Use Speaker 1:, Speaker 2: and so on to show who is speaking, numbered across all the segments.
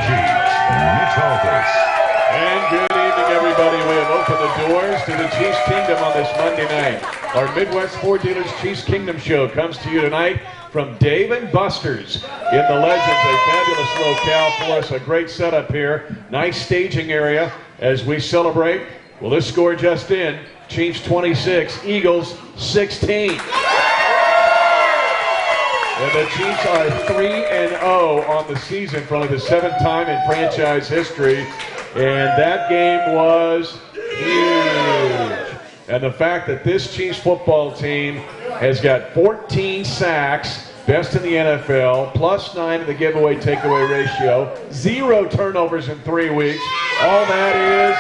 Speaker 1: Mitch Aldis.
Speaker 2: And good evening, everybody. We have opened the doors to the Chiefs Kingdom on this Monday night. Our Midwest Ford Dealers Chiefs Kingdom show comes to you tonight from Dave & Buster's in the Legends, a fabulous locale for us. A great setup here. Nice staging area as we celebrate. Well, this score just in. Chiefs 26, Eagles 16. And the Chiefs are 3-0 on the season for only the 7th time in franchise history. And that game was huge. And the fact that this Chiefs football team has got 14 sacks, best in the NFL, +9 in the giveaway takeaway ratio, 0 turnovers in 3 weeks. All that is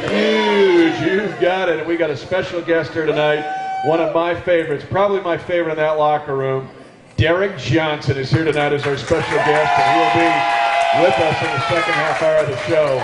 Speaker 2: huge. You've got it. And we got a special guest here tonight, one of my favorites, probably my favorite in that locker room. Derek Johnson is here tonight as our special guest, and he'll be with us in the second half hour of the show.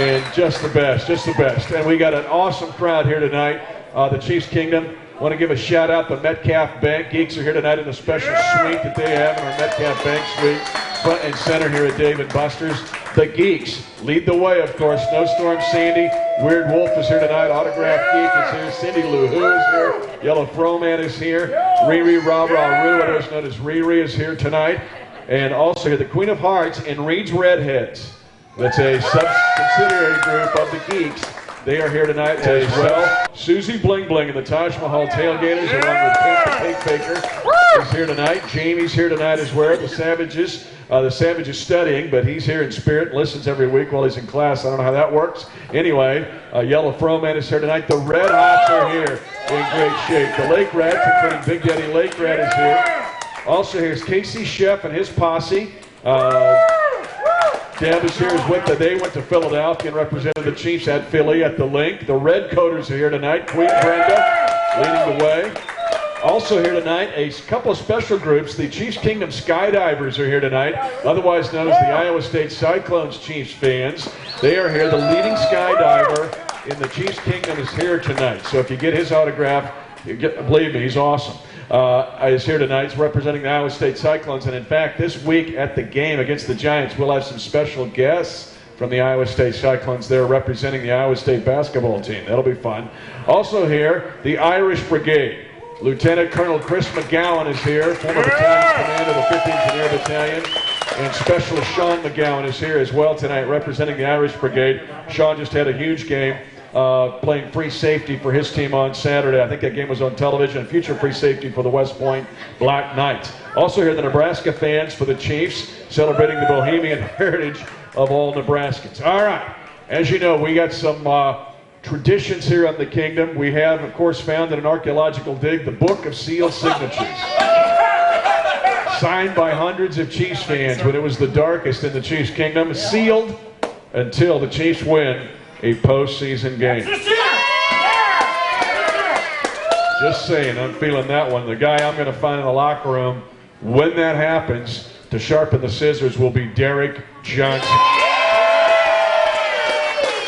Speaker 2: And just the best. And we got an awesome crowd here tonight, the Chiefs Kingdom. Want to give a shout out to Metcalf Bank. Geeks are here tonight in a special suite that they have in our Metcalf Bank suite, front and center here at Dave & Buster's. The Geeks lead the way, of course. Snowstorm Sandy, Weird Wolf is here tonight, Autograph Geek is here, Cindy Lou Who is here, Yellow Froman is here, Riri Ra Ra Roo, otherwise known as Riri, is here tonight. And also here, the Queen of Hearts and Reed's Redheads. That's a subsidiary group of the Geeks. They are here tonight as well. Susie Bling Bling and the Taj Mahal Tailgaters, along with Pink the Cake Baker, is here tonight. Jamie's here tonight as well. The Savages studying, but he's here in spirit and listens every week while he's in class. I don't know how that works. Anyway, Yellow Froman is here tonight. The Red Hots are here in great shape. The Lake Rats, including Big Daddy Lake Rat, is here. Also here's Casey Sheff and his posse. Deb is here as with them. They went to Philadelphia and represented the Chiefs at Philly at the Link. The Red Coaters are here tonight. Queen Brenda leading the way. Also here tonight, a couple of special groups. The Chiefs Kingdom Skydivers are here tonight, otherwise known as the Iowa State Cyclones Chiefs fans. They are here. The leading skydiver in the Chiefs Kingdom is here tonight. So if you get his autograph, believe me, he's awesome. Is here tonight. He's representing the Iowa State Cyclones. And in fact, this week at the game against the Giants, we'll have some special guests from the Iowa State Cyclones there representing the Iowa State basketball team. That'll be fun. Also here, the Irish Brigade. Lieutenant Colonel Chris McGowan is here, former battalion commander of the 5th Engineer Battalion. And Specialist Sean McGowan is here as well tonight representing the Irish Brigade. Sean just had a huge game. Playing free safety for his team on Saturday. I think that game was on television. Future free safety for the West Point Black Knights. Also here, the Nebraska fans for the Chiefs, celebrating the Bohemian heritage of all Nebraskans. All right, as you know, we got some traditions here on the Kingdom. We have, of course, found in an archaeological dig the Book of Sealed Signatures, signed by hundreds of Chiefs fans when it was the darkest in the Chiefs Kingdom, sealed until the Chiefs win a postseason game. Just saying, I'm feeling that one. The guy I'm going to find in the locker room when that happens to sharpen the scissors will be Derek Johnson.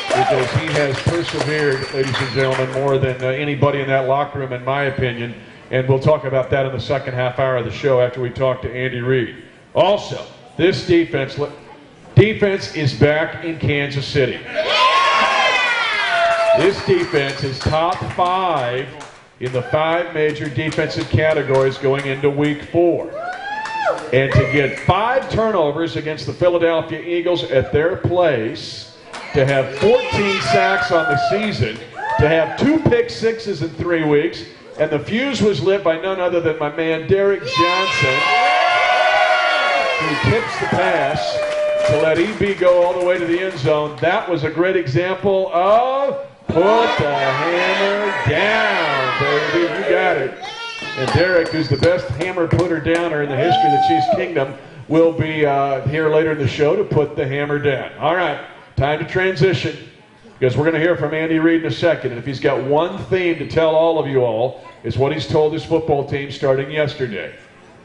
Speaker 2: Because he has persevered, ladies and gentlemen, more than anybody in that locker room, in my opinion. And we'll talk about that in the second half hour of the show after we talk to Andy Reid. Also, this defense is back in Kansas City. This defense is top 5 in the 5 major defensive categories going into week 4. And to get 5 turnovers against the Philadelphia Eagles at their place, to have 14 sacks on the season, to have 2 pick sixes in 3 weeks, and the fuse was lit by none other than my man Derek Johnson, who tips the pass to let EB go all the way to the end zone. That was a great example of put the hammer down, baby. You got it. And Derek, who's the best hammer putter downer in the history of the Chiefs Kingdom, will be here later in the show to put the hammer down. All right, time to transition, because we're going to hear from Andy Reid in a second. And if he's got one theme to tell all of you all, is what he's told his football team starting yesterday.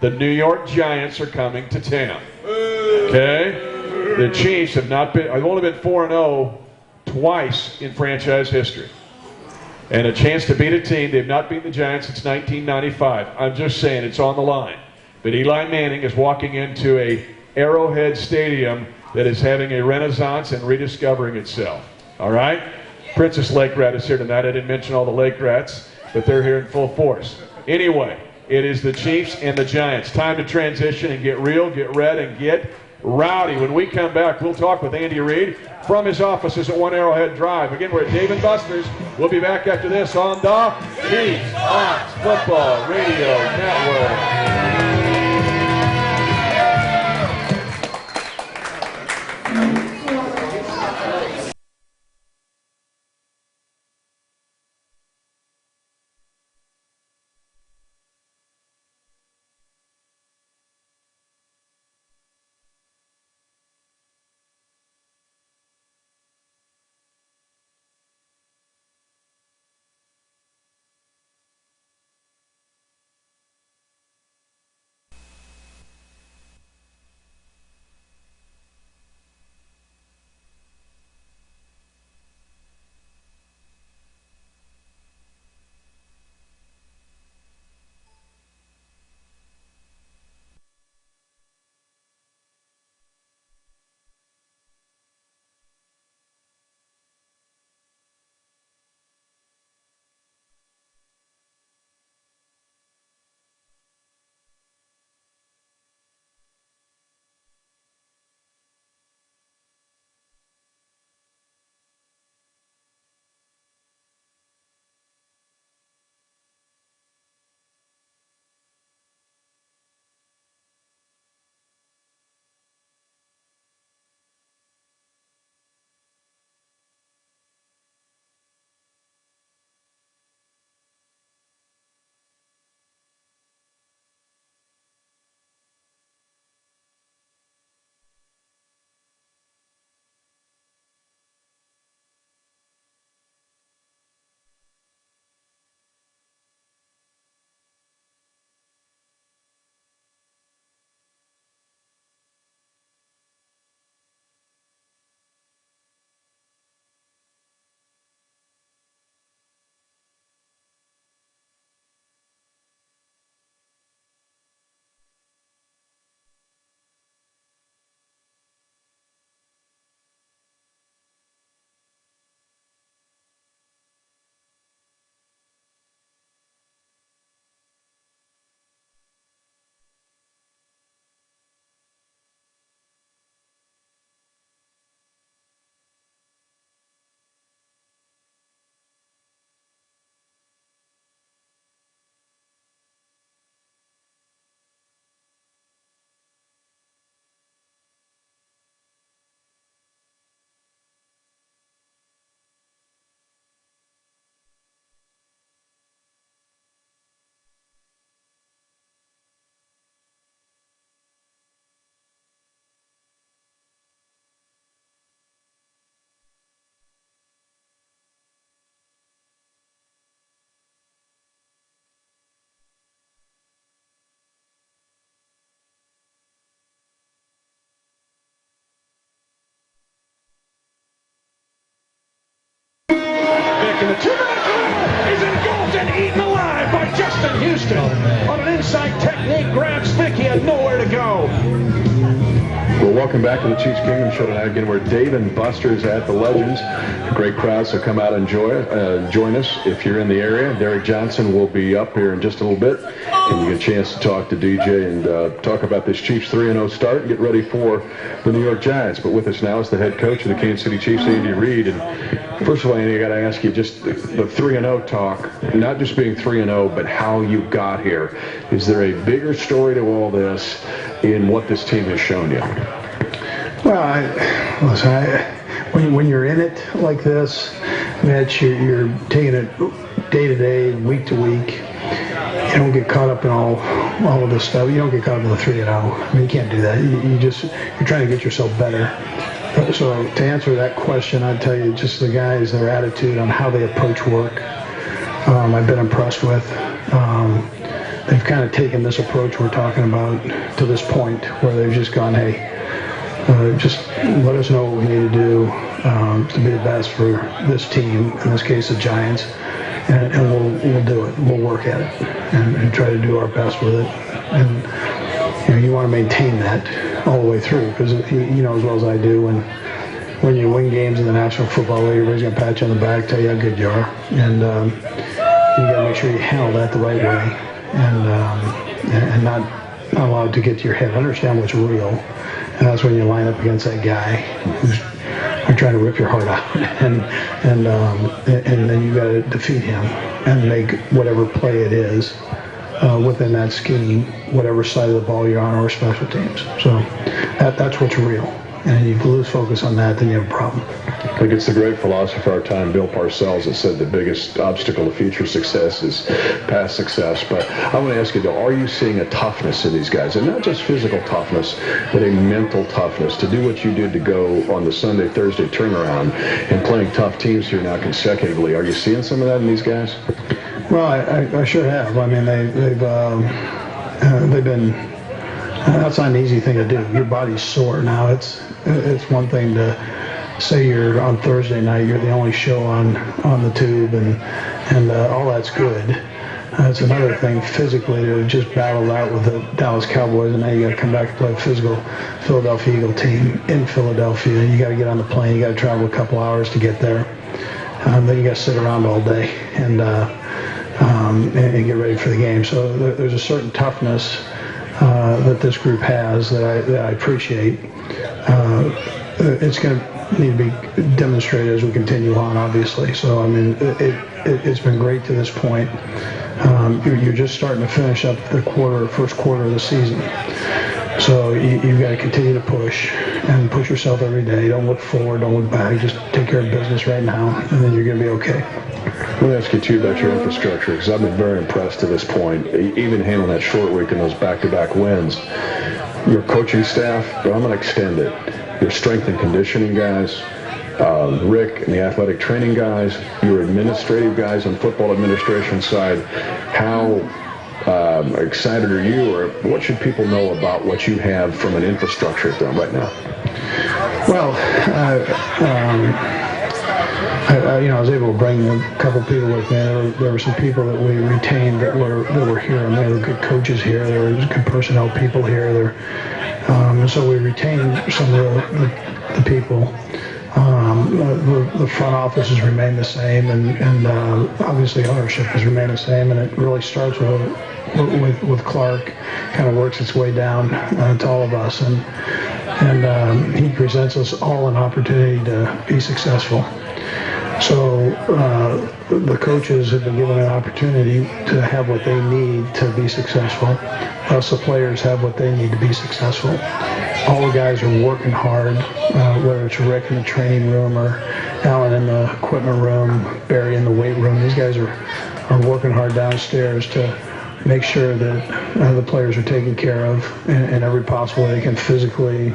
Speaker 2: The New York Giants are coming to town. Okay? The Chiefs have only been 4-0 twice in franchise history. And a chance to beat a team. They've not beaten the Giants since 1995. I'm just saying, it's on the line. But Eli Manning is walking into a Arrowhead Stadium that is having a renaissance and rediscovering itself. All right? Princess Lake Rat is here tonight. I didn't mention all the Lake Rats, but they're here in full force. Anyway, it is the Chiefs and the Giants. Time to transition and get real, get red, and get rowdy. When we come back, we'll talk with Andy Reid from his offices at 1 Arrowhead Drive. Again, we're at Dave & Buster's. We'll be back after this on the Chiefs Hawks Football Radio Network.
Speaker 1: And the 2-minute drill is engulfed and eaten alive by Justin Houston. On an inside technique, grabs Vic. He had nowhere to go.
Speaker 3: Well, welcome back to the Chiefs Kingdom Show tonight. Again, we're Dave & Buster's at the Legends. A great crowd, so come out and join us if you're in the area. Derek Johnson will be up here in just a little bit, and you get a chance to talk to DJ and talk about this Chiefs 3-0 start and get ready for the New York Giants. But with us now is the head coach of the Kansas City Chiefs, Andy Reid. And first of all, Andy, I got to ask you just the 3-0 talk, not just being 3-0, but how you got here. Is there a bigger story to all this in what this team has shown you?
Speaker 4: Well, when you're in it like this, you're taking it day to day, week to week. You don't get caught up in all of this stuff. You don't get caught up in the 3-0. I mean, you can't do that. You're trying to get yourself better. So to answer that question, I'd tell you just the guys, their attitude on how they approach work. I've been impressed with. They've kind of taken this approach we're talking about to this point where they've just gone, hey, just let us know what we need to do to be the best for this team, in this case the Giants, and we'll do it. We'll work at it and try to do our best with it. And you want to maintain that all the way through, because you know as well as I do when you win games in the National Football League, everybody's going to pat you on the back, tell you how good you are, and you got to make sure you handle that the right way, and not allow it to get to your head. Understand what's real, and that's when you line up against that guy who's trying to rip your heart out, and then you got to defeat him and make whatever play it is within that scheme, whatever side of the ball you're on, or special teams. So that's what's real. And if you lose focus on that, then you have a problem.
Speaker 3: I think it's the great philosopher of our time, Bill Parcells, that said the biggest obstacle to future success is past success. But I want to ask you, though, are you seeing a toughness in these guys? And not just physical toughness, but a mental toughness to do what you did to go on the Sunday, Thursday turnaround and playing tough teams here now consecutively. Are you seeing some of that in these guys?
Speaker 4: Well, I sure have. I mean, they've been... that's not an easy thing to do. Your body's sore now. It's one thing to say you're on Thursday night, you're the only show on the tube, and all that's good. It's another thing physically to just battle out with the Dallas Cowboys, and now you got to come back and play a physical Philadelphia Eagle team in Philadelphia. You got to get on the plane. You got to travel a couple hours to get there. Then you got to sit around all day and get ready for the game. So there's a certain toughness that this group has that I appreciate. It's going to need to be demonstrated as we continue on, obviously. So, I mean, it's been great to this point. You're just starting to finish up the first quarter of the season. So you've got to continue to push and push yourself every day. Don't look forward, don't look back. Just take care of business right now, and then you're going to be okay.
Speaker 3: Let me ask you, too, about your infrastructure, because I've been very impressed to this point, even handling that short week and those back-to-back wins. Your coaching staff, but I'm going to extend it. Your strength and conditioning guys, Rick and the athletic training guys, your administrative guys on football administration side. How excited are you, or what should people know about what you have from an infrastructure right now?
Speaker 4: Well, I was able to bring a couple people with me. There were some people that we retained that were here, and there were good coaches here. There were good personnel people here. So we retained some of the people. The front office has remained the same, and obviously ownership has remained the same. And it really starts with Clark, kind of works its way down to all of us, and he presents us all an opportunity to be successful. So the coaches have been given an opportunity to have what they need to be successful. Us, the players, have what they need to be successful. All the guys are working hard, whether it's Rick in the training room or Alan in the equipment room, Barry in the weight room. These guys are working hard downstairs to make sure that the players are taken care of in every possible way they can, physically,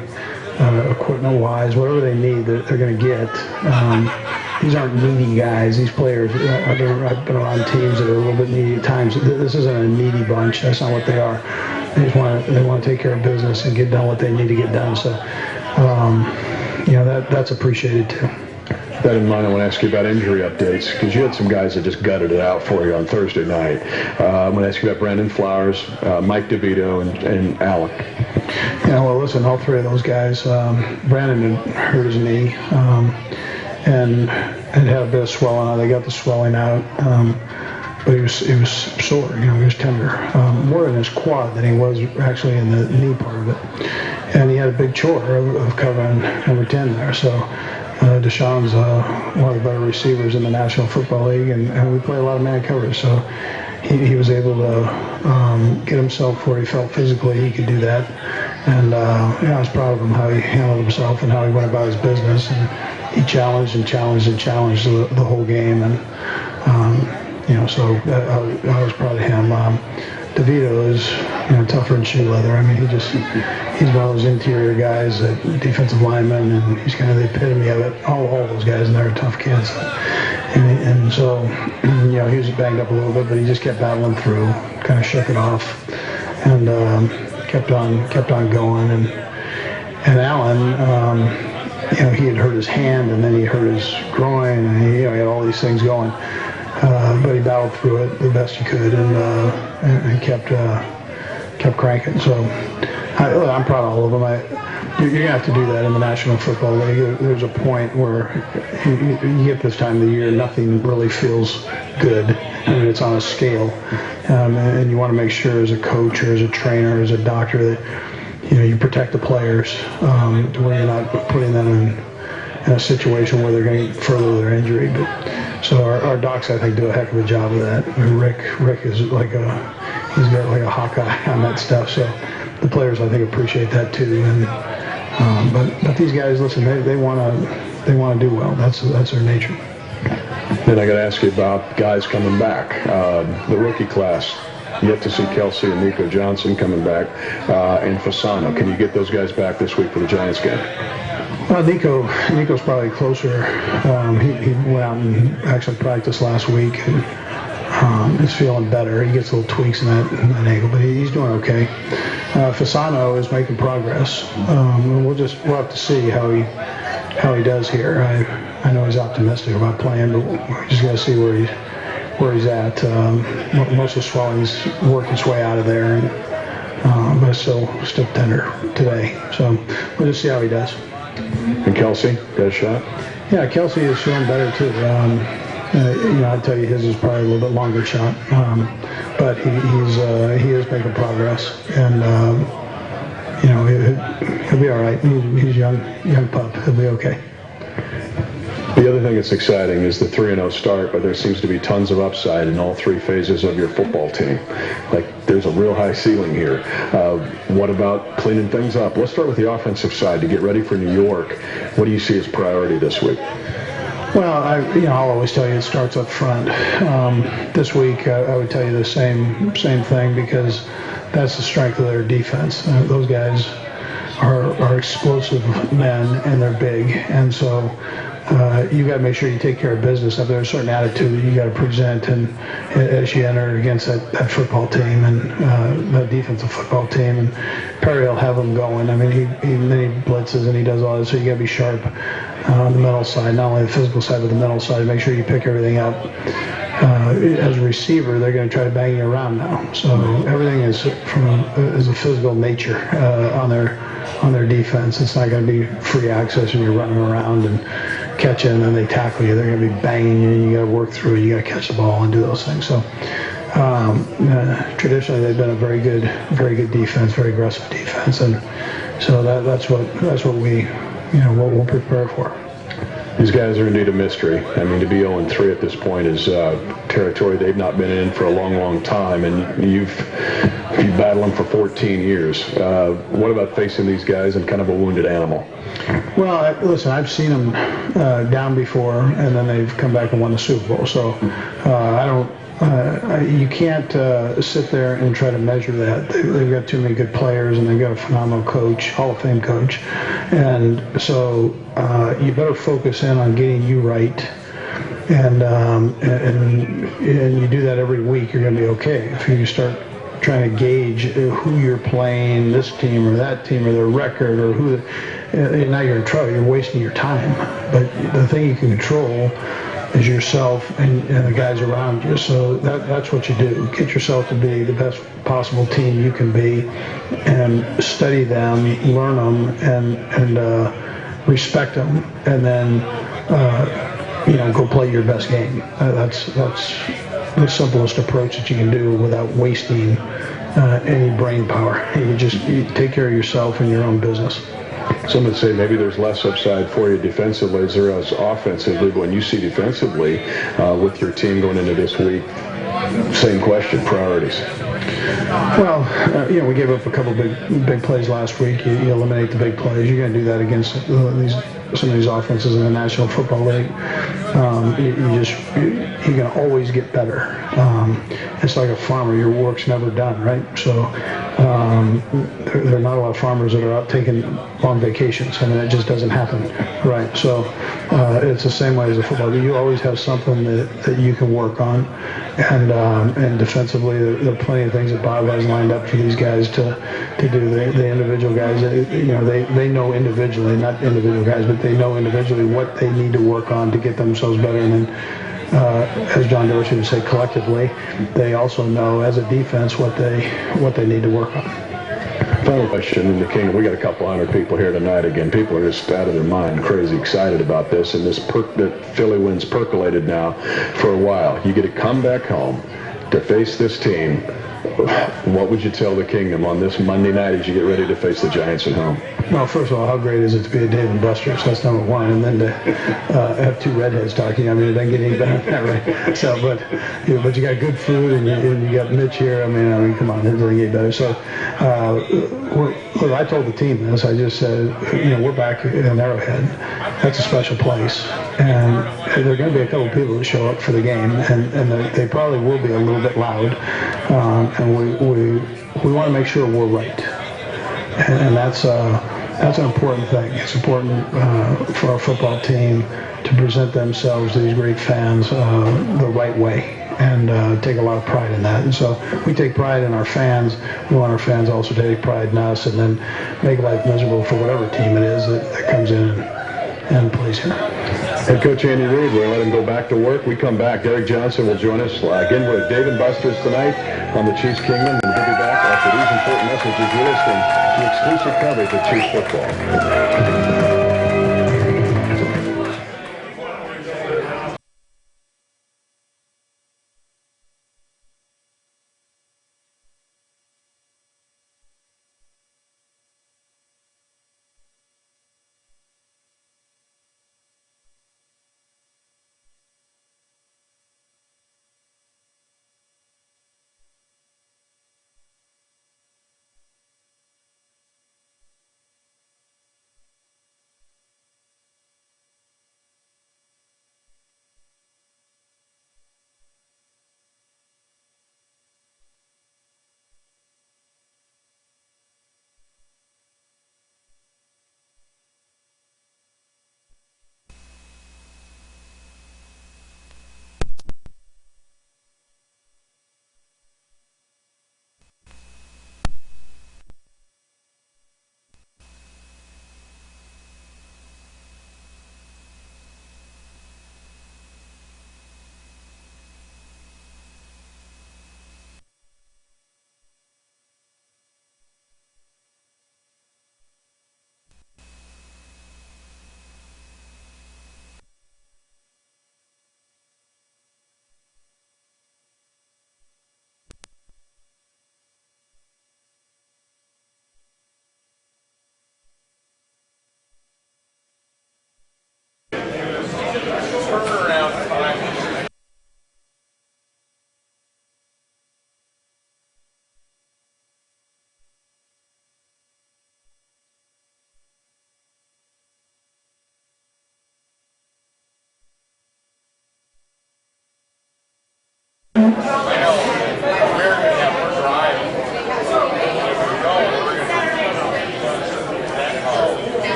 Speaker 4: equipment-wise, whatever they need, they're going to get. These aren't needy guys. These players, I've been around teams that are a little bit needy at times. This isn't a needy bunch. That's not what they are. They just want to take care of business and get done what they need to get done. So, that's appreciated too.
Speaker 3: That in mind, I want to ask you about injury updates, because you had some guys that just gutted it out for you on Thursday night. I'm going to ask you about Brandon Flowers, Mike DeVito, and Allen.
Speaker 4: Yeah, well, listen, all three of those guys. Brandon had hurt his knee and had a bit of swelling. They got the swelling out, but he was sore. He was tender, more in his quad than he was actually in the knee part of it. And he had a big chore of covering number 10 there. So Deshaun's one of the better receivers in the National Football League, and we play a lot of man coverage. So he was able to get himself where he felt physically he could do that. And I was proud of him, how he handled himself and how he went about his business. And he challenged and challenged and challenged the whole game. And, so I was proud of him. DeVito is tougher than shoe leather. I mean, he's one of those interior guys, defensive lineman, and he's kind of the epitome of it. All those guys, and they're tough kids. And so, he was banged up a little bit, but he just kept battling through, kind of shook it off, and kept on going. And Allen, he had hurt his hand, and then he hurt his groin, and he had all these things going. But he battled through it the best he could, and kept cranking. So I'm proud of all of them. You're going to have to do that in the National Football League. There's a point where you get this time of the year, nothing really feels good. I mean, it's on a scale. And you want to make sure as a coach or as a trainer or as a doctor that, you protect the players to where you're not putting them in a situation where they're going to further their injury. So our docs, I think, do a heck of a job of that. Rick is he's got like a Hawkeye on that stuff. So the players, I think, appreciate that too. And but these guys, listen, they want to do well. That's their nature.
Speaker 3: Then I got to ask you about guys coming back. The rookie class. Yet to see Kelsey and Nico Johnson coming back, and Fasano. Can you get those guys back this week for the Giants game?
Speaker 4: Well, Nico's probably closer. He went out and actually practiced last week and is feeling better. He gets little tweaks in that ankle, but he's doing okay. Fasano is making progress. We'll have to see how he does here. I know he's optimistic about playing, but we just got to see where he's at. Most of the swelling's worked its way out of there, but it's still tender today. So we'll just see how he does.
Speaker 3: And Kelsey, got a shot?
Speaker 4: Yeah, Kelsey is feeling better too. I'd tell you his is probably a little bit longer shot, but he is making progress, and he'll be all right. He's young pup. He'll be okay.
Speaker 3: The other thing that's exciting is the 3-0 start, but there seems to be tons of upside in all three phases of your football team. Like, there's a real high ceiling here. What about cleaning things up? Let's start with the offensive side to get ready for New York. What do you see as priority this week?
Speaker 4: Well, I'll always tell you it starts up front. This week, I would tell you the same thing because that's the strength of their defense. Those guys are explosive men and they're big, and so you got to make sure you take care of business. If there's a certain attitude that you got to present, and as you enter against that football team and that defensive football team, and Perry will have them going. I mean, he blitzes and he does all this, so you got to be sharp on the mental side, not only the physical side but the mental side. Make sure you pick everything up. As a receiver, they're going to try to bang you around now, so everything is a physical nature on their defense. It's not going to be free access and you're running around and catching and then they tackle you. They're going to be banging you and you got to work through it. You got to catch the ball and do those things. So traditionally they've been a very good defense, very aggressive defense, and so that's what we'll prepare for.
Speaker 3: These guys are indeed a mystery. I mean, to be 0-3 at this point is territory they've not been in for a long, long time, and you've battled them for 14 years. What about facing these guys and kind of a wounded animal?
Speaker 4: Well, listen, I've seen them down before, and then they've come back and won the Super Bowl. So you can't sit there and try to measure that. They've got too many good players, and they've got a phenomenal coach, Hall of Fame coach. And so you better focus in on getting you right. And you do that every week, you're going to be okay. If you start trying to gauge who you're playing, this team or that team or their record or who, now you're in trouble. You're wasting your time. But the thing you can control is yourself and the guys around you. So that's what you do. Get yourself to be the best possible team you can be, and study them, learn them, and respect them, and then go play your best game. That's the simplest approach that you can do without wasting any brain power. You take care of yourself and your own business.
Speaker 3: Some would say maybe there's less upside for you defensively as there is offensively. But when you see defensively with your team going into this week, same question, priorities.
Speaker 4: Well, we gave up a couple big plays last week. You eliminate the big plays. You're going to do that against some of these offenses in the National Football League. You're going to always get better. It's like a farmer. Your work's never done, right? So there are not a lot of farmers that are out taking long vacations. I mean, it just doesn't happen, right? So it's the same way as a football. You always have something that you can work on, and defensively, there are plenty of things that Bob has lined up for these guys to do. The individual guys, they know individually, not individual guys, but they know individually what they need to work on to get themselves better. And then, as John Dorsey would say, collectively, they also know as a defense what they need to work on.
Speaker 3: Final question in the Kingdom. We got a couple hundred people here tonight. Again, people are just out of their mind, crazy excited about this, and this that Philly wind's percolated now for a while. You get to come back home to face this team. What would you tell the Kingdom on this Monday night as you get ready to face the Giants at home?
Speaker 4: Well, first of all, how great is it to be at Dave & Buster's? That's number one. And then to have two redheads talking. I mean, it doesn't get any better than that, right? So, but you got good food, and you got Mitch here. I mean, come on, it doesn't get better. So, look, I told the team this. I just said, we're back in Arrowhead. That's a special place. And there are going to be a couple of people that show up for the game, and they probably will be a little bit loud. And we want to make sure we're right. And that's an important thing. It's important for our football team to present themselves to these great fans the right way, and take a lot of pride in that. And so we take pride in our fans. We want our fans also to take pride in us, and then make life miserable for whatever team it is that comes in and plays here.
Speaker 3: Head coach Andy Reid, we'll let him go back to work. We come back. Derek Johnson will join us. Again, we're at Dave & Buster's tonight on the Chiefs Kingdom, and we'll be back after these important messages. You're listening to exclusive coverage of Chiefs football.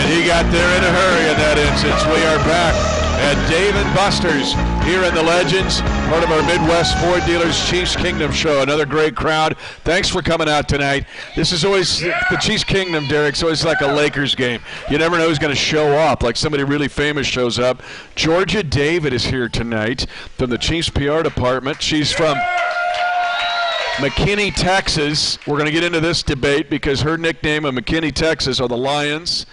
Speaker 5: He got there in a hurry in that instance. We are back at Dave & Buster's
Speaker 2: here in the Legends, part of our Midwest Ford Dealers Chiefs Kingdom show. Another great crowd. Thanks for coming out tonight. This is always, the Chiefs Kingdom, Derek, it's always like a Lakers game. You never know who's going to show up, like somebody really famous shows up. Georgia David is here tonight from the Chiefs PR department. She's from McKinney, Texas. We're going to get into this debate because her nickname of McKinney, Texas are the Lions.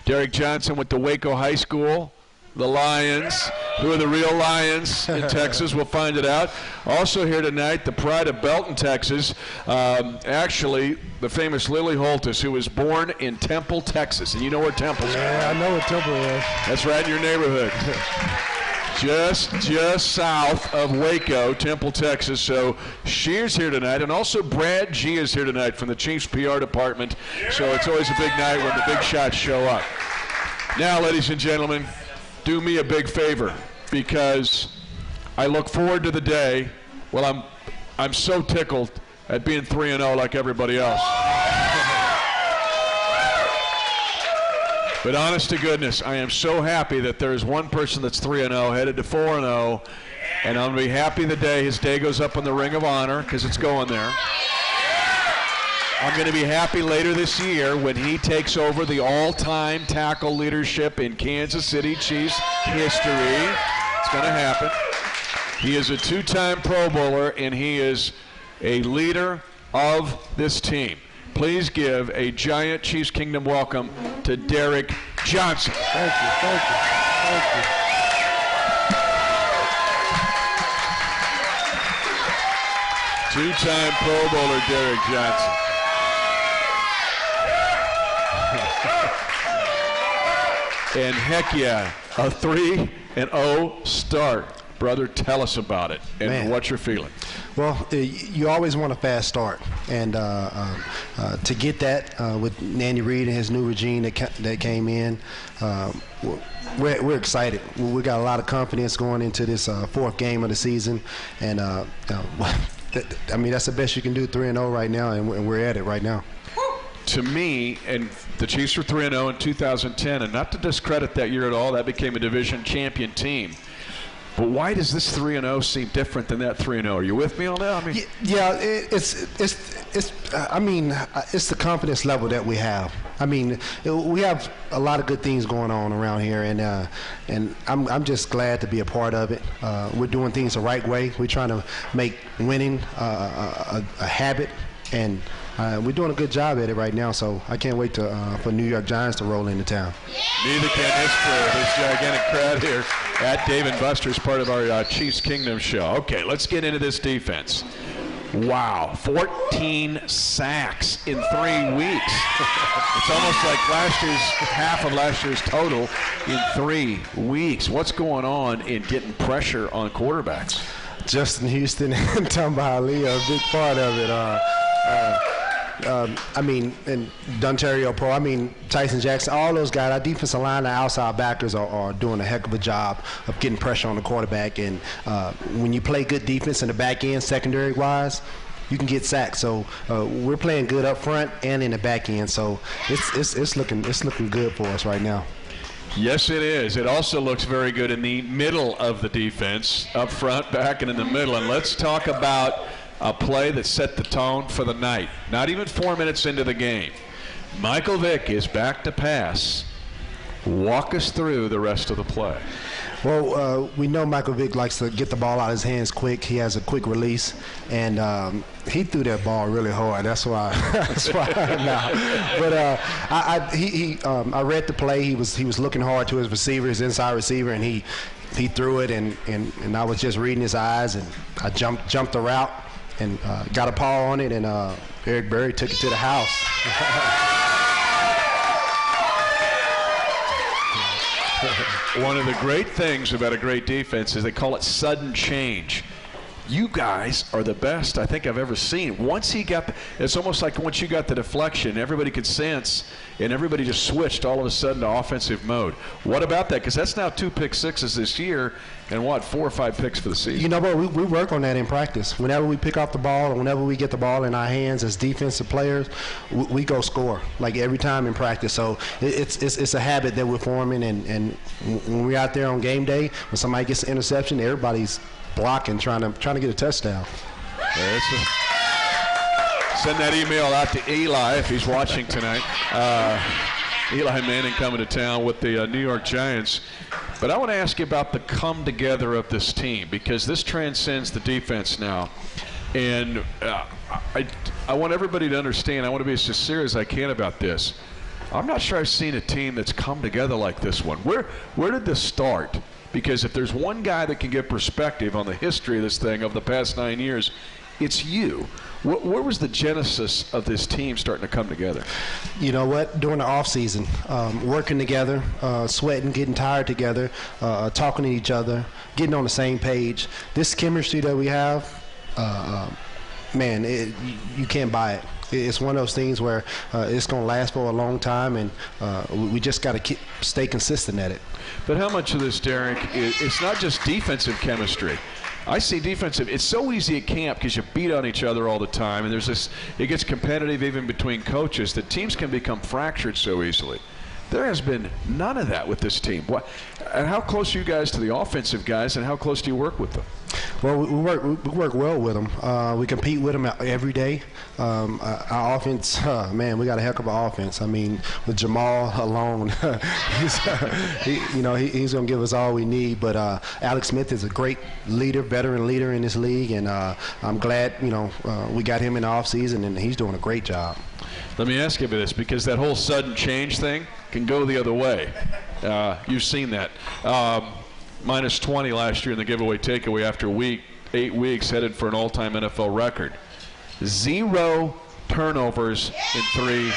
Speaker 2: Derek Johnson went to Waco High School. The Lions. Who are the real Lions in Texas? We'll find it out. Also here tonight, the pride of Belton, Texas. Actually, the famous Lily Holtis, who was born in Temple, Texas. And you know where Temple's at.
Speaker 5: Yeah, I know where Temple is.
Speaker 2: That's right in your neighborhood. Just south of Waco, Temple, Texas. So she's here tonight. And also Brad G is here tonight from the Chiefs PR department. So it's always a big night when the big shots show up. Now, ladies and gentlemen, do me a big favor, because I look forward to the day. Well, I'm so tickled at being 3-0 like everybody else. But honest to goodness, I am so happy that there is one person that's 3-0 headed to 4-0, and I'm going to be happy the day his day goes up on the Ring of Honor, because it's going there. I'm going to be happy later this year when he takes over the all-time tackle leadership in Kansas City Chiefs history. It's going to happen. He is a two-time Pro Bowler, and he is a leader of this team. Please give a giant Chiefs Kingdom welcome to Derek Johnson.
Speaker 5: Thank you, thank you, thank you.
Speaker 2: Two-time Pro Bowler Derek Johnson. And heck yeah, a 3-0 start. Brother, tell us about it and what you're feeling.
Speaker 5: Well, you always want a fast start, and to get that with Andy Reid and his new regime that came in, we're excited. We got a lot of confidence going into this fourth game of the season, and I mean, that's the best you can do, 3-0 right now, and we're at it right now.
Speaker 2: To me, and the Chiefs were 3-0 in 2010, and not to discredit that year at all, that became a division champion team. But why does this 3-0 seem different than that 3-0? Are you with me on that? I mean,
Speaker 5: yeah, it's the confidence level that we have. I mean, we have a lot of good things going on around here, and I'm just glad to be a part of it. We're doing things the right way. We're trying to make winning a habit, and we're doing a good job at it right now, so I can't wait for New York Giants to roll into town.
Speaker 2: Neither can this gigantic crowd here at Dave & Buster's, part of our Chiefs Kingdom show. Okay, let's get into this defense. Wow, 14 sacks in 3 weeks. It's almost like half of last year's total in 3 weeks. What's going on in getting pressure on quarterbacks?
Speaker 5: Justin Houston and Tamba Ali are a big part of it. I mean, and Dontario Poe, I mean, Tyson Jackson, all those guys, our defensive line, our outside backers are doing a heck of a job of getting pressure on the quarterback. And when you play good defense in the back end, secondary-wise, you can get sacked. So we're playing good up front and in the back end. So it's looking good for us right now.
Speaker 2: Yes, it is. It also looks very good in the middle of the defense, up front, back, and in the middle. And let's talk about a play that set the tone for the night. Not even 4 minutes into the game. Michael Vick is back to pass. Walk us through the rest of the play.
Speaker 5: Well, we know Michael Vick likes to get the ball out of his hands quick. He has a quick release, and he threw that ball really hard. That's why. But I read the play. He was looking hard to his receiver, his inside receiver, and he threw it, and I was just reading his eyes, and I jumped the route and got a paw on it, and Eric Berry took it to the house.
Speaker 2: One of the great things about a great defense is they call it sudden change.
Speaker 6: you guys are the best I think I've ever seen. Once he got, it's almost like once you got the deflection, everybody could sense, and everybody just switched all of a sudden to offensive mode. What about that? Because that's now 2 pick sixes this year, and 4 or 5 picks for the season.
Speaker 5: You know what? We work on that in practice. Whenever we pick off the ball, or whenever we get the ball in our hands as defensive players, we go score like every time in practice. So it's a habit that we're forming, and when we're out there on game day, when somebody gets an interception, everybody's blocking, trying to get a touchdown.
Speaker 6: Send that email out to Eli if he's watching tonight. Eli Manning coming to town with the New York Giants. But I want to ask you about the come together of this team, because this transcends the defense now. And I want everybody to understand, I want to be as sincere as I can about this. I'm not sure I've seen a team that's come together like this one. Where did this start? Because if there's one guy that can give perspective on the history of this thing of the past 9 years, it's you. Where was the genesis of this team starting to come together?
Speaker 5: You know what? During the off season, working together, sweating, getting tired together, talking to each other, getting on the same page. This chemistry that we have, man, you can't buy it. It's one of those things where it's going to last for a long time, and we just got to stay consistent at it.
Speaker 6: But how much of this, Derek, it's not just defensive chemistry. I see defensive. It's so easy at camp because you beat on each other all the time, and there's this. It gets competitive even between coaches. That teams can become fractured so easily. There has been none of that with this team. And how close are you guys to the offensive guys, and how close do you work with them?
Speaker 5: Well, we work well with them. We compete with them every day. Our offense, man, we got a heck of an offense. I mean, with Jamal alone, he's going to give us all we need. But Alex Smith is a great leader, veteran leader in this league, and I'm glad, we got him in the offseason, and he's doing a great job.
Speaker 6: Let me ask you about this, because that whole sudden change thing can go the other way. You've seen that. Minus 20 last year in the giveaway takeaway after 8 weeks, headed for an all-time NFL record. 0 turnovers in 3 weeks.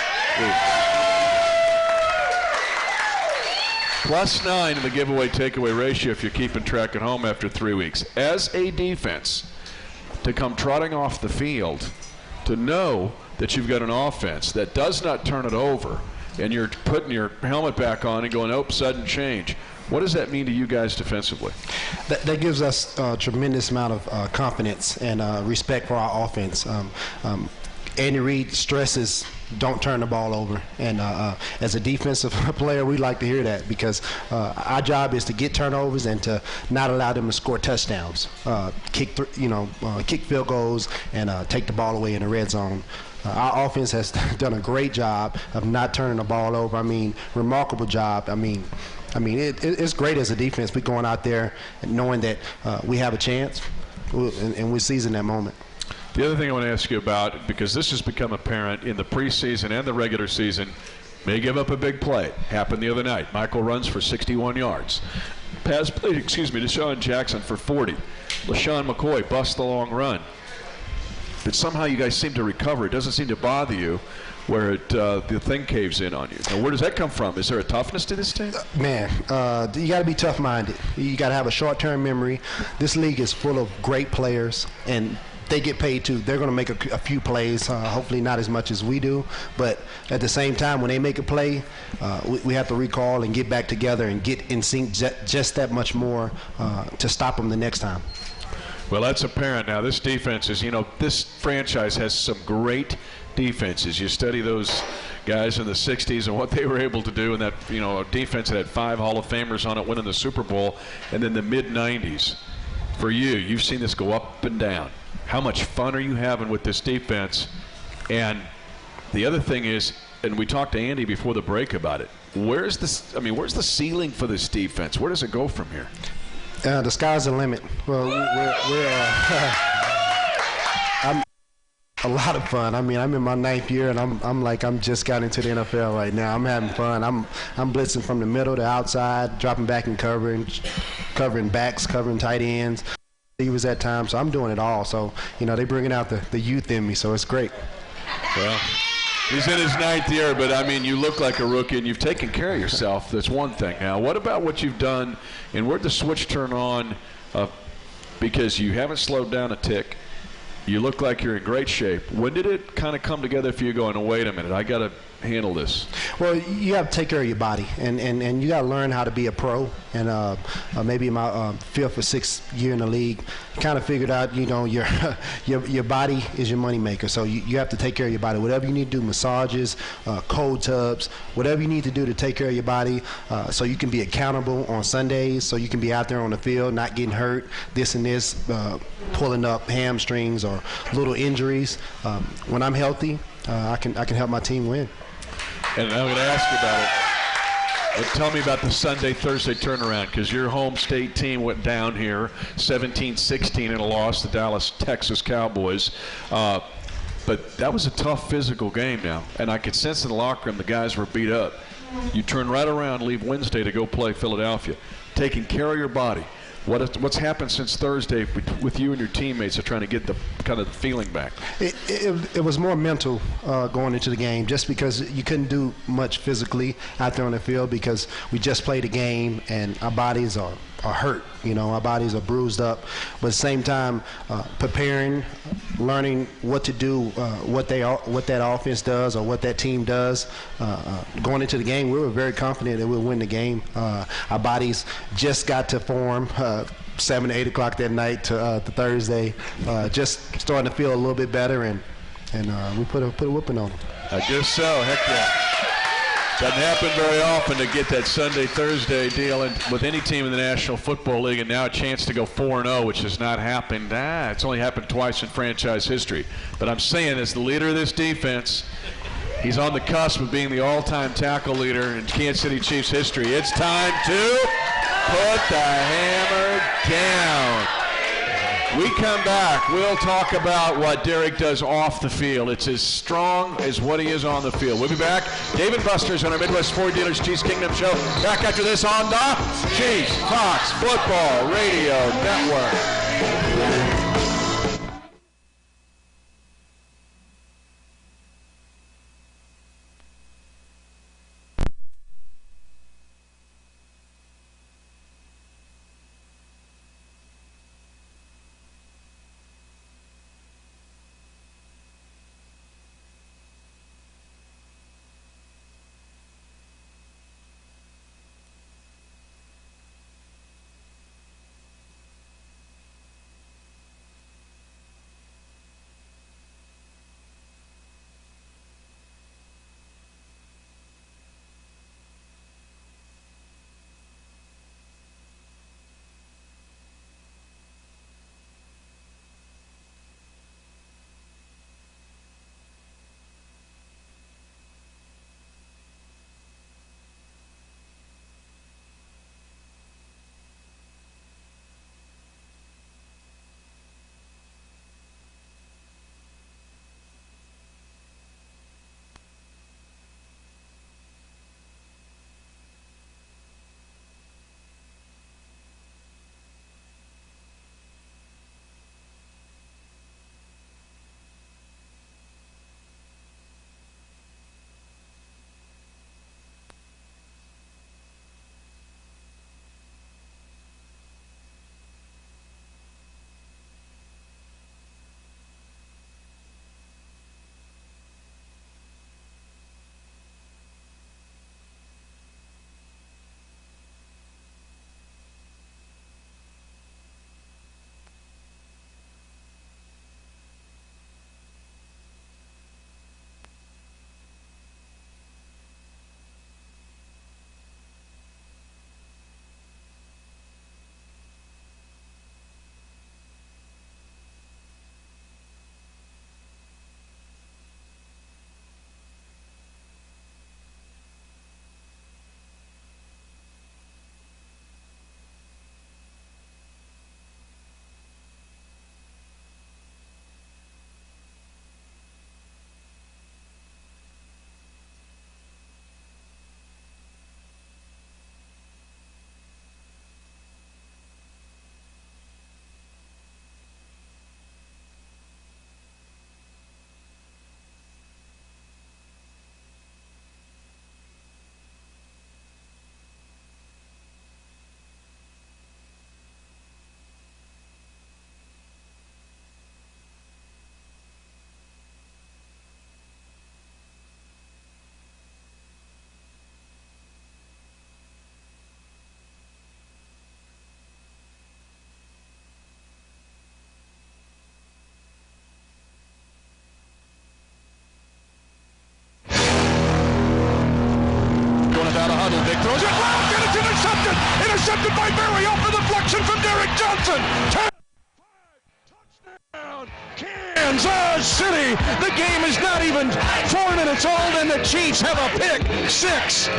Speaker 6: +9 in the giveaway takeaway ratio if you're keeping track at home after 3 weeks. As a defense, to come trotting off the field, to know that you've got an offense that does not turn it over, and you're putting your helmet back on and going, oh, sudden change. What does that mean to you guys defensively?
Speaker 5: That gives us a tremendous amount of confidence and respect for our offense. Andy Reid stresses don't turn the ball over. And as a defensive player, we like to hear that, because our job is to get turnovers and to not allow them to score touchdowns, kick field goals, and take the ball away in the red zone. Our offense has done a great job of not turning the ball over. I mean, remarkable job. I mean, it's great as a defense. We're going out there and knowing that we have a chance, and we're seizing that moment.
Speaker 6: The other thing I want to ask you about, because this has become apparent in the preseason and the regular season, may give up a big play. Happened the other night. Michael runs for 61 yards. Pass play, Deshaun Jackson for 40. LaShawn McCoy busts the long run. But somehow you guys seem to recover. It doesn't seem to bother you where the thing caves in on you. Now, where does that come from? Is there a toughness to this team?
Speaker 5: Man, you got to be tough-minded. You got to have a short-term memory. This league is full of great players, and they get paid too. They're going to make a few plays, hopefully not as much as we do. But at the same time, when they make a play, we have to recall and get back together and get in sync just that much more to stop them the next time.
Speaker 6: Well, that's apparent now. This defense is, this franchise has some great defenses. You study those guys in the 60s and what they were able to do in that, a defense that had 5 Hall of Famers on it winning the Super Bowl, and then the mid-90s. For you, you've seen this go up and down. How much fun are you having with this defense? And the other thing is, and we talked to Andy before the break about it, where's the ceiling for this defense? Where does it go from here?
Speaker 5: The sky's the limit. Well, I'm a lot of fun. I mean, I'm in my 9th year, and I'm just got into the NFL right now. I'm having fun. I'm blitzing from the middle to outside, dropping back and covering backs, covering tight ends. He was at times, so I'm doing it all. So, they bringing out the youth in me, so it's great.
Speaker 6: Well, he's in his 9th year, but, you look like a rookie, and you've taken care of yourself. That's one thing. Now, what about what you've done, and where'd the switch turn on because you haven't slowed down a tick. You look like you're in great shape. When did it kind of come together for you going, oh, wait a minute, I got to handle this?
Speaker 5: Well, you have to take care of your body, and you got to learn how to be a pro. And maybe my fifth or sixth year in the league, kind of figured out, your body is your money maker. So you have to take care of your body. Whatever you need to do, massages, cold tubs, whatever you need to do to take care of your body, so you can be accountable on Sundays, so you can be out there on the field, not getting hurt, this and this, pulling up hamstrings or little injuries. When I'm healthy, I can help my team win.
Speaker 6: And I'm going to ask you about it. But tell me about the Sunday, Thursday turnaround, because your home state team went down here 17-16 in a loss to Dallas, Texas Cowboys. But that was a tough physical game now, and I could sense in the locker room the guys were beat up. You turn right around, leave Wednesday to go play Philadelphia, taking care of your body. What's happened since Thursday with you and your teammates of trying to get the kind of the feeling back?
Speaker 5: It was more mental going into the game, just because you couldn't do much physically out there on the field because we just played a game and our bodies are hurt. Our bodies are bruised up. But at the same time, preparing, learning what to do, what that offense does or what that team does. Going into the game, we were very confident that we'll win the game. Our bodies just got to form 7 to 8 o'clock that night to Thursday. Just starting to feel a little bit better, and we put a whooping on them.
Speaker 6: I guess so. Heck yeah. Doesn't happen very often to get that Sunday, Thursday deal with any team in the National Football League, and now a chance to go 4-0, which has not happened. It's only happened twice in franchise history. But I'm saying, as the leader of this defense, he's on the cusp of being the all-time tackle leader in Kansas City Chiefs history. It's time to put the hammer down. We come back, we'll talk about what Derek does off the field. It's as strong as what he is on the field. We'll be back. Dave & Buster's on our Midwest Ford Dealers Chiefs Kingdom show. Back after this on the Chiefs Fox Football Radio Network.
Speaker 1: throws it left, and it's intercepted. Intercepted by Berry off the deflection from Derek Johnson. Touchdown, Kansas City. The game is not even 4 minutes old, and the Chiefs have a pick six.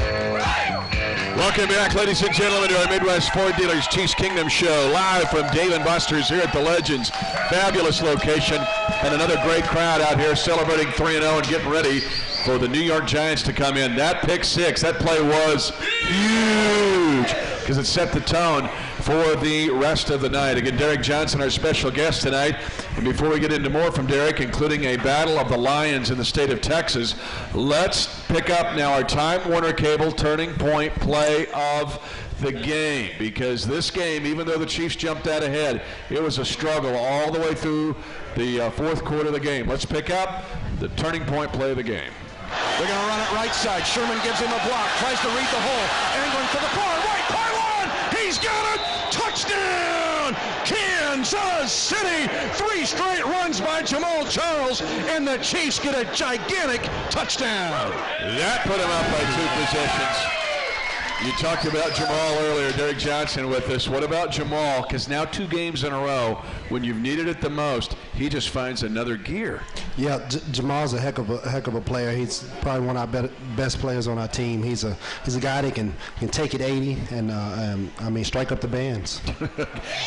Speaker 6: Welcome back, ladies and gentlemen, to our Midwest Ford Dealers Chiefs Kingdom show, live from Dave & Buster's here at the Legends. Fabulous location, and another great crowd out here celebrating 3-0 and getting ready for the New York Giants to come in. That pick six, that play was huge because it set the tone for the rest of the night. Again, Derek Johnson, our special guest tonight. And before we get into more from Derek, including a battle of the Lions in the state of Texas, let's pick up now our Time Warner Cable turning point play of the game. Because this game, even though the Chiefs jumped out ahead, it was a struggle all the way through the fourth quarter of the game. Let's pick up the turning point play of the game.
Speaker 1: They're going to run it right side. Sherman gives him a block, tries to read the hole. Angling to the far right pylon. He's got it. Touchdown, Kansas City. 3 straight runs by Jamal Charles, and the Chiefs get a gigantic touchdown.
Speaker 6: That put him up by 2 possessions. You talked about Jamal earlier, Derek Johnson with us. What about Jamal? Because now 2 games in a row, when you've needed it the most, he just finds another gear.
Speaker 5: Yeah, Jamal's a heck of a player. He's probably one of our best players on our team. He's a guy that can take it 80 and strike up the bands.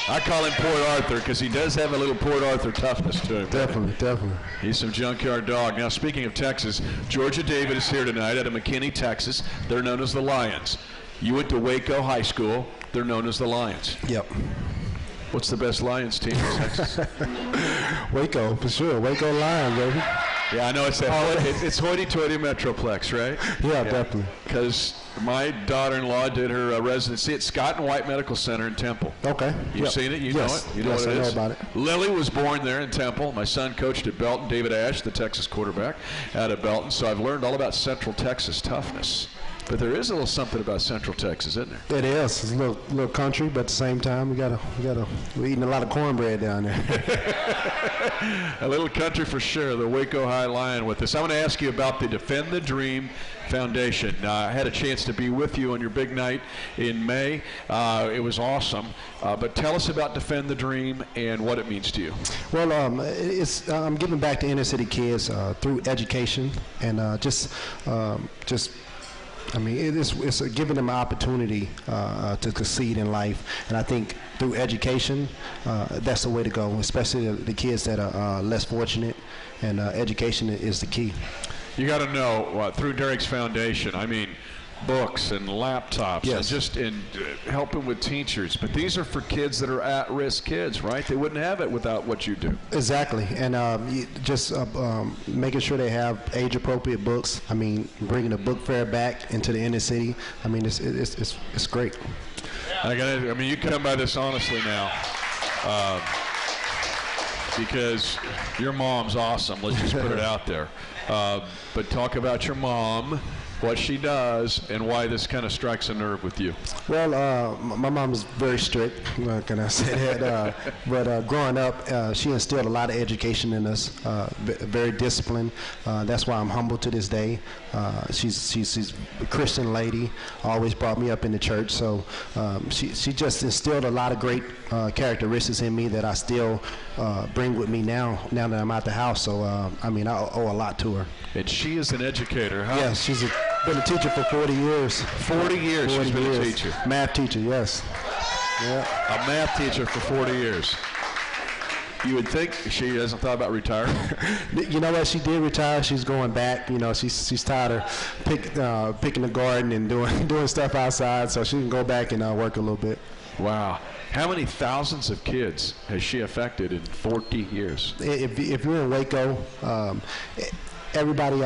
Speaker 6: I call him Port Arthur because he does have a little Port Arthur toughness to him.
Speaker 5: Definitely.
Speaker 6: He's some junkyard dog. Now, speaking of Texas, Georgia David is here tonight out of McKinney, Texas. They're known as the Lions. You went to Waco High School. They're known as the Lions.
Speaker 5: Yep.
Speaker 6: What's the best Lions team in Texas?
Speaker 5: Waco, for sure. Waco Lions, baby.
Speaker 6: Yeah, I know it's it's hoity-toity Metroplex, right?
Speaker 5: Yeah, definitely.
Speaker 6: Because my daughter-in-law did her residency at Scott and White Medical Center in Temple.
Speaker 5: Okay.
Speaker 6: You've seen it? You know it? You know what it is?
Speaker 5: I know about it.
Speaker 6: Lily was born there in Temple. My son coached at Belton. David Ash, the Texas quarterback, out of Belton. So I've learned all about Central Texas toughness. But there is a little something about Central Texas, isn't there?
Speaker 5: It is. It's a little country, but at the same time, we're eating a lot of cornbread down there.
Speaker 6: A little country for sure. The Waco High Lion with us. I want to ask you about the Defend the Dream Foundation. I had a chance to be with you on your big night in May. It was awesome. But tell us about Defend the Dream and what it means to you.
Speaker 5: Well, I'm giving back to inner city kids through education and it's giving them an opportunity to succeed in life, and I think through education, that's the way to go, especially the kids that are less fortunate, and education is the key.
Speaker 6: You got to know, through Derek's foundation, I mean, books and laptops,
Speaker 5: yes,
Speaker 6: and just helping with teachers. But these are for kids that are at-risk kids, right? They wouldn't have it without what you do.
Speaker 5: Exactly, and making sure they have age-appropriate books. I mean, bringing the book fair back into the inner city. I mean, it's great.
Speaker 6: You come by this honestly now. Because your mom's awesome. Let's just put it out there. But talk about your mom, what she does, and why this kind of strikes a nerve with you.
Speaker 5: Well, my mom is very strict. Can I say that? But growing up, she instilled a lot of education in us. Very disciplined. That's why I'm humble to this day. She's a Christian lady. Always brought me up in the church. So she just instilled a lot of great characteristics in me that I still bring with me now that I'm out the house. So I owe a lot to her.
Speaker 6: And she is an educator, huh?
Speaker 5: Yes, she's been a teacher for 40 years.
Speaker 6: 40 years she's been a teacher.
Speaker 5: Math teacher, yes. Yeah.
Speaker 6: A math teacher for 40 years. You would think she hasn't thought about retiring.
Speaker 5: You know what? She did retire. She's going back. You know, she's tired of picking the garden and doing stuff outside, so she can go back and work a little bit.
Speaker 6: Wow. How many thousands of kids has she affected in 40 years?
Speaker 5: If you're in Waco, everybody,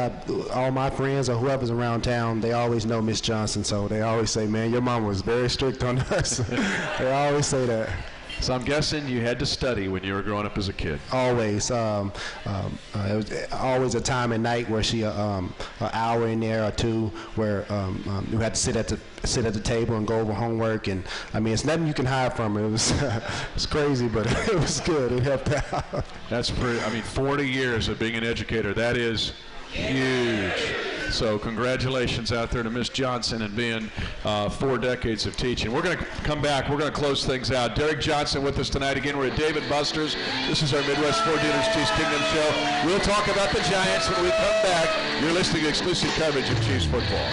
Speaker 5: all my friends or whoever's around town, they always know Miss Johnson, so they always say, man, your mom was very strict on us. They always say that.
Speaker 6: So I'm guessing you had to study when you were growing up as a kid.
Speaker 5: Always. It was always a time at night where she, an hour in there or two, where you had to sit at the table and go over homework. And I mean, it's nothing you can hide from her. It was it's crazy, but it was good. It helped out.
Speaker 6: That's pretty. 40 years of being an educator. That is huge. So congratulations out there to Miss Johnson and being 4 decades of teaching. We're going to come back. We're going to close things out. Derek Johnson with us tonight. Again, we're at Dave & Buster's. This is our Midwest Ford Dealers Chiefs Kingdom show. We'll talk about the Giants when we come back. You're listening to exclusive coverage of Chiefs football.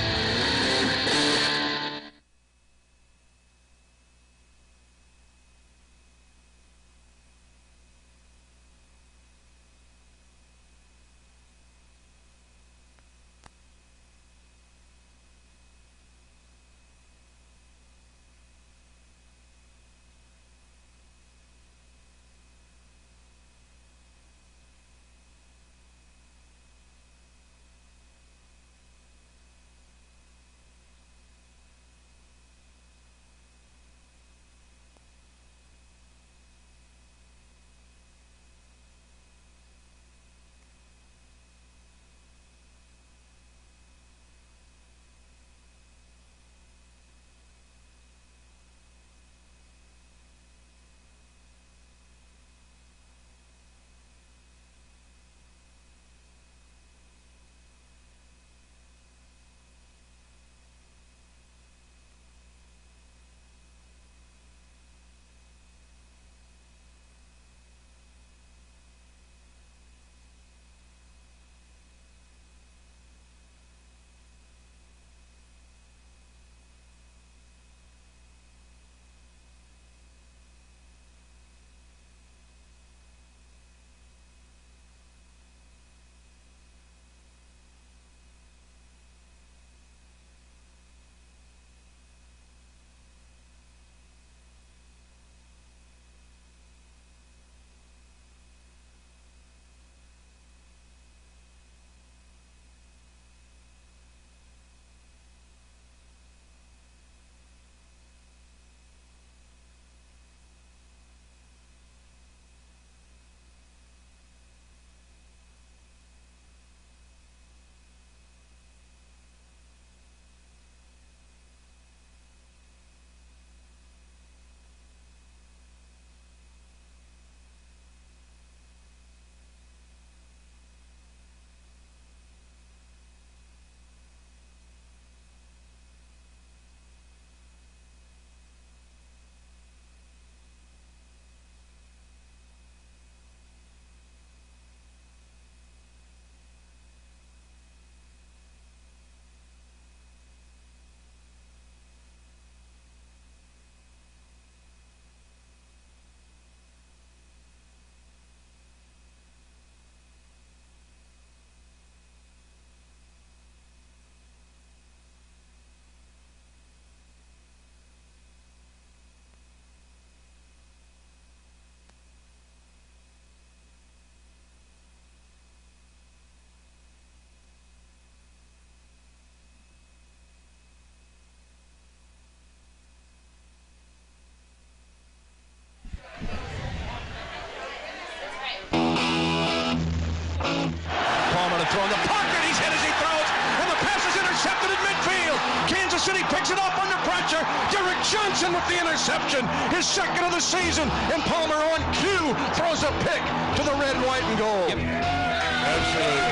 Speaker 1: Throw in the pocket. He's hit as he throws, and the pass is intercepted in midfield. Kansas City picks it up under pressure. Derek Johnson with the interception, his second of the season, and Palmer on cue throws a pick to the red, white, and gold.
Speaker 6: Absolutely.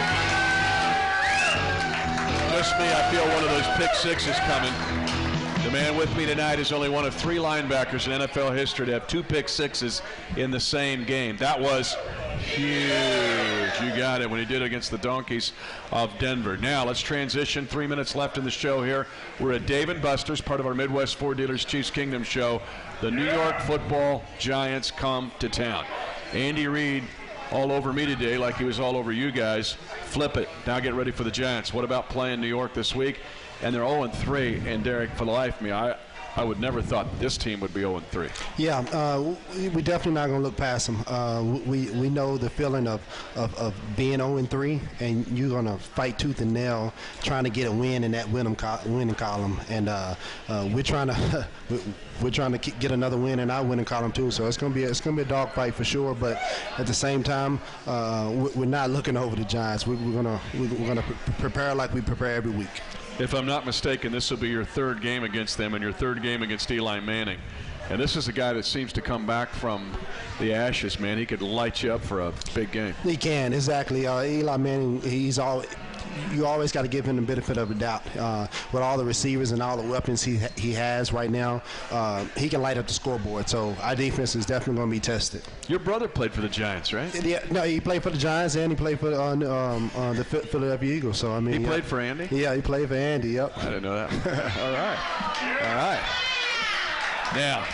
Speaker 6: Just me, I feel one of those pick sixes coming. The man with me tonight is only one of 3 linebackers in NFL history to have 2 pick sixes in the same game. That was huge. You got it when he did it against the Donkeys of Denver. Now let's transition. 3 minutes left in the show here. We're at Dave & Buster's, part of our Midwest Ford Dealers Chiefs Kingdom show. The New York Football Giants come to town. Andy Reid all over me today like he was all over you guys. Flip it. Now get ready for the Giants. What about playing New York this week? And they're 0-3, and Derek, for the life of me, I would never thought this team would be 0-3.
Speaker 5: Yeah, we definitely not going to look past them. We know the feeling of being 0-3, and you're going to fight tooth and nail trying to get a win in that winning column. And we're trying to get another win in our winning column too. So it's going to be a dogfight for sure. But at the same time, we're not looking over the Giants. We're gonna prepare like we prepare every week.
Speaker 6: If I'm not mistaken, this will be your 3rd game against them and your 3rd game against Eli Manning. And this is a guy that seems to come back from the ashes, man. He could light you up for a big game.
Speaker 5: He can, exactly. Eli Manning, you always got to give him the benefit of the doubt. With all the receivers and all the weapons he has right now, he can light up the scoreboard. So our defense is definitely going to be tested.
Speaker 6: Your brother played for the Giants, right?
Speaker 5: Yeah, no, he played for the Giants and he played for the Philadelphia Eagles. So I mean,
Speaker 6: He played for Andy?
Speaker 5: Yeah, he played for Andy. Yep.
Speaker 6: I didn't know that. All right. Now,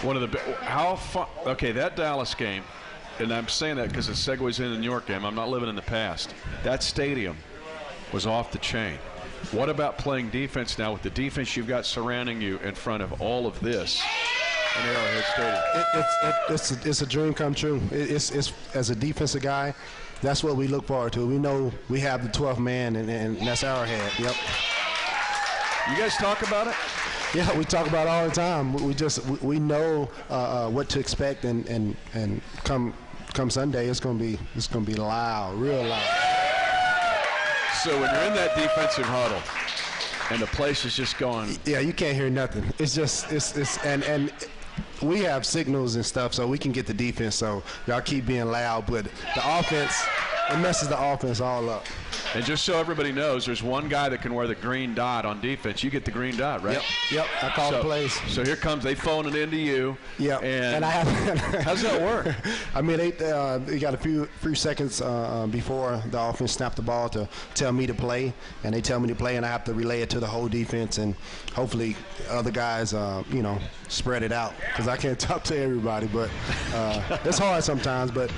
Speaker 6: one of the how fun. Okay, that Dallas game, and I'm saying that because it segues into the New York game. I'm not living in the past. That stadium was off the chain. What about playing defense now with the defense you've got surrounding you in front of all of this in Arrowhead Stadium?
Speaker 5: It's a dream come true. It's as a defensive guy, that's what we look forward to. We know we have the 12th man, and that's Arrowhead. Yep.
Speaker 6: You guys talk about it?
Speaker 5: Yeah, we talk about it all the time. We know what to expect, and come Sunday, it's gonna be loud, real loud.
Speaker 6: So when you're in that defensive huddle, and the place is just going.
Speaker 5: Yeah, you can't hear nothing. It's just and we have signals and stuff, so we can get the defense. So y'all keep being loud, but the offense, it messes the offense all up.
Speaker 6: And just so everybody knows, there's one guy that can wear the green dot on defense. You get the green dot, right?
Speaker 5: Yep. I call the plays.
Speaker 6: So here comes, they phone it into you.
Speaker 5: Yeah.
Speaker 6: And
Speaker 5: I have.
Speaker 6: How's that work?
Speaker 5: I mean, they got a few seconds before the offense snapped the ball to tell me to play, and they tell me to play, and I have to relay it to the whole defense, and hopefully other guys, spread it out, because I can't talk to everybody, but it's hard sometimes, but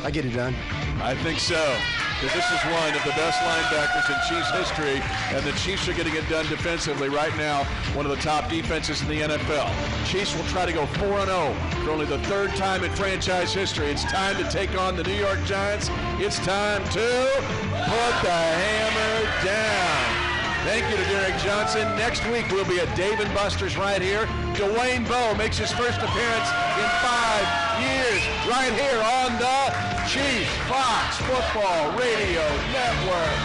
Speaker 5: I get it done.
Speaker 6: I think so, because this is one of the best linebackers in Chiefs history, and the Chiefs are getting it done defensively right now, one of the top defenses in the NFL. Chiefs will try to go 4-0 for only the third time in franchise history. It's time to take on the New York Giants. It's time to put the hammer down. Thank you to Derek Johnson. Next week we'll be at Dave & Buster's right here. Dwayne Bowe makes his first appearance in 5 years right here on the Chiefs Fox Football Radio Network.